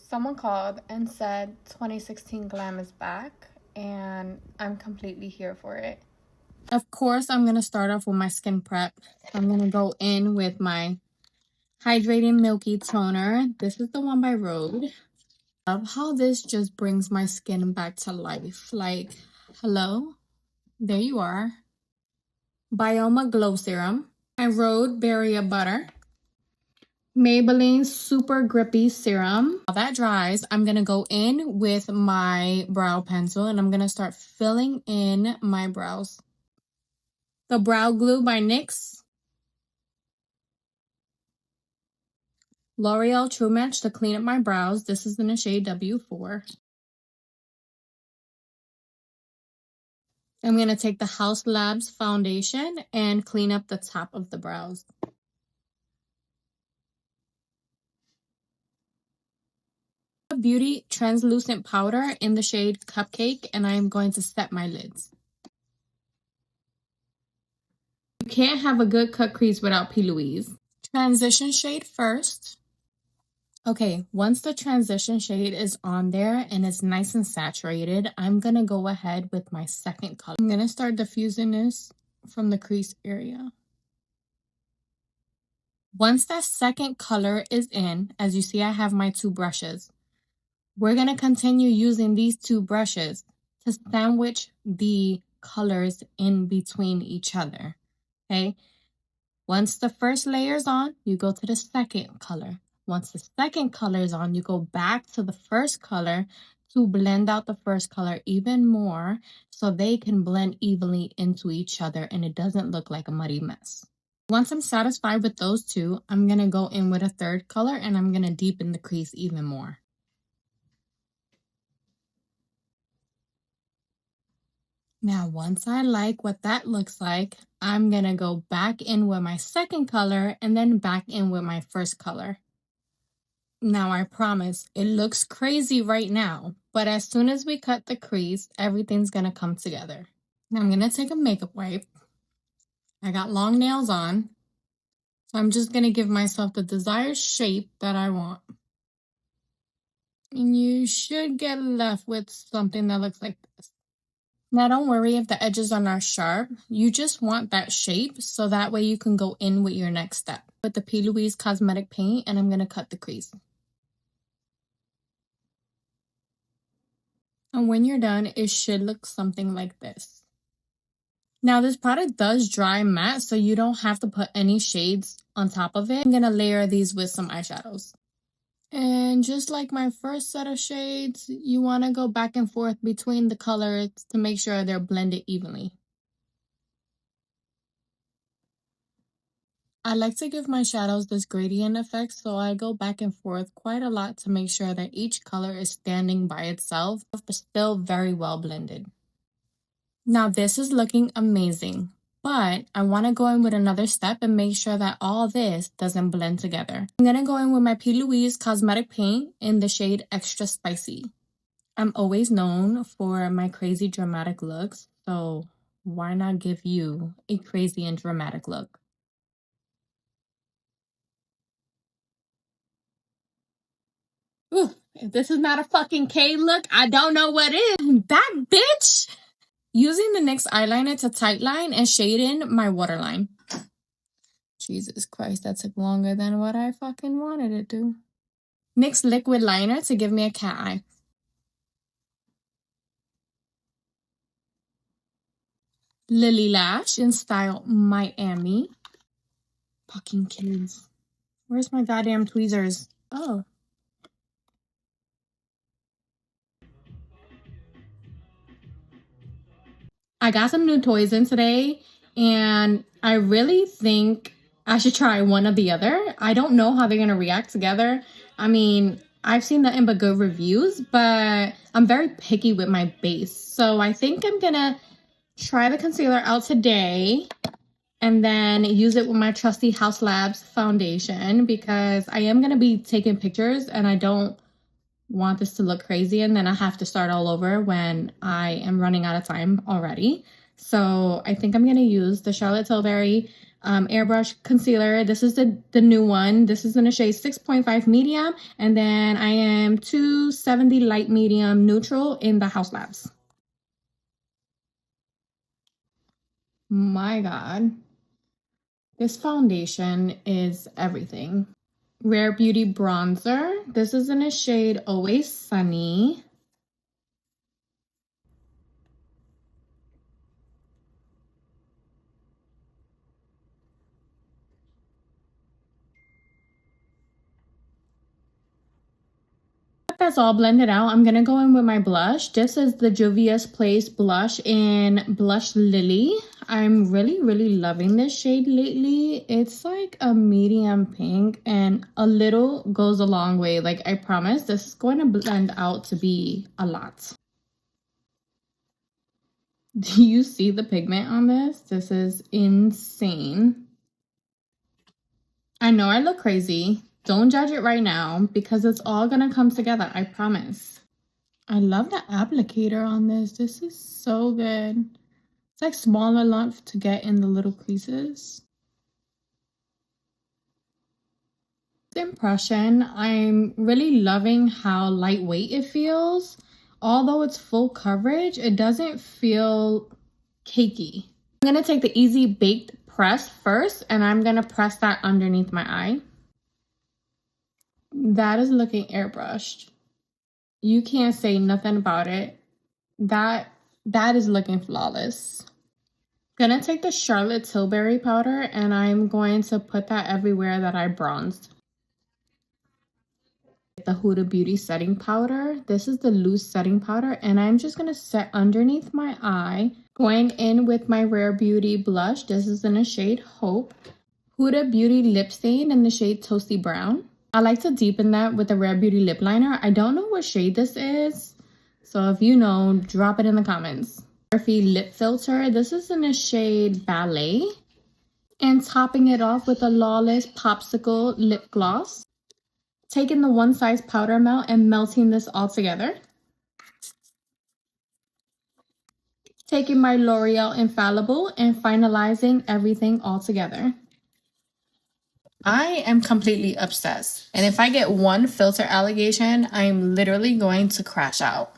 Someone called and said 2016 Glam is back, and I'm completely here for it. Of course, I'm going to start off with my skin prep. I'm going to go in with my Hydrating Milky Toner. This is the one by Rhode. I love how this just brings my skin back to life. Like, hello? There you are. Bioma Glow Serum. My Rhode Barrier Butter. Maybelline Super Grippy Serum. While that dries, I'm going to go in with my brow pencil and I'm going to start filling in my brows. The Brow Glue by NYX. L'Oreal True Match to clean up my brows. This is in the shade W4. I'm going to take the House Labs foundation and clean up the top of the brows. Beauty translucent powder in the shade Cupcake, and I'm going to set my lids. You can't have a good cut crease without P. Louise. Transition shade first. Okay, once the transition shade is on there and it's nice and saturated, I'm going to go ahead with my second color. I'm going to start diffusing this from the crease area. Once that second color is in, as you see, I have my two brushes. We're going to continue using these two brushes to sandwich the colors in between each other, okay? Once the first layer is on, you go to the second color. Once the second color is on, you go back to the first color to blend out the first color even more so they can blend evenly into each other and it doesn't look like a muddy mess. Once I'm satisfied with those two, I'm going to go in with a third color and I'm going to deepen the crease even more. Now, once I like what that looks like, I'm going to go back in with my second color and then back in with my first color. Now, I promise, it looks crazy right now, but as soon as we cut the crease, everything's going to come together. Now, I'm going to take a makeup wipe. I got long nails on, so I'm just going to give myself the desired shape that I want. And you should get left with something that looks like this. Now, don't worry if the edges are not sharp. You just want that shape so that way you can go in with your next step. With the P. Louise Cosmetic Paint, and I'm going to cut the crease. And when you're done, it should look something like this. Now, this product does dry matte, so you don't have to put any shades on top of it. I'm going to layer these with some eyeshadows. And just like my first set of shades, you want to go back and forth between the colors to make sure they're blended evenly. I like to give my shadows this gradient effect, so I go back and forth quite a lot to make sure that each color is standing by itself, but still very well blended. Now this is looking amazing, but I want to go in with another step and make sure that all this doesn't blend together. I'm going to go in with my P. Louise Cosmetic Paint in the shade Extra Spicy. I'm always known for my crazy dramatic looks, so why not give you a crazy and dramatic look? Ooh, if this is not a fucking K look, I don't know what is. That bitch! Using the NYX eyeliner to tightline and shade in my waterline. Jesus Christ, that took longer than what I fucking wanted it to. NYX liquid liner to give me a cat eye. Lily Lash in style Miami. Fucking kids. Where's my goddamn tweezers? Oh. I got some new toys in today, and I really think I should try one or the other. I don't know how they're going to react together. I mean, I've seen nothing but good reviews, but I'm very picky with my base. So I think I'm going to try the concealer out today and then use it with my trusty House Labs foundation because I am going to be taking pictures and I don't want this to look crazy and then I have to start all over when I am running out of time already. So I think I'm going to use the Charlotte Tilbury airbrush concealer. This is the new one. This is in the shade 6.5 medium. And then I am 270 light medium neutral in the House Labs. My God. This foundation is everything. Rare Beauty bronzer. This is in a shade Always Sunny. That's all blended out. I'm gonna go in with my blush. This is the Juvia's Place blush in Blush Lily. I'm really loving this shade lately. It's like a medium pink, and a little goes a long way. Like, I promise this is going to blend out to be a lot. Do you see the pigment on this? This is insane. I know I look crazy. Don't judge it right now because it's all gonna come together, I promise. I love the applicator on this. This is so good. It's like small enough to get in the little creases. The impression, I'm really loving how lightweight it feels. Although it's full coverage, it doesn't feel cakey. I'm gonna take the Easy Baked press first, and I'm gonna press that underneath my eye. That is looking airbrushed. You can't say nothing about it. That is looking flawless. Gonna take the Charlotte Tilbury powder, and I'm going to put that everywhere that I bronzed. The Huda Beauty setting powder. This is the loose setting powder, and I'm just gonna set underneath my eye. Going in with my Rare Beauty blush. This is in the shade Hope. Huda Beauty lip stain in the shade Toasty Brown. I like to deepen that with a Rare Beauty lip liner. I don't know what shade this is, so if you know, drop it in the comments. Morphe lip filter. This is in the shade Ballet. And topping it off with a Lawless Popsicle lip gloss. Taking the One Size powder melt and melting this all together. Taking my L'Oreal Infallible and finalizing everything all together. I am completely obsessed. And if I get one filter allegation, I'm literally going to crash out.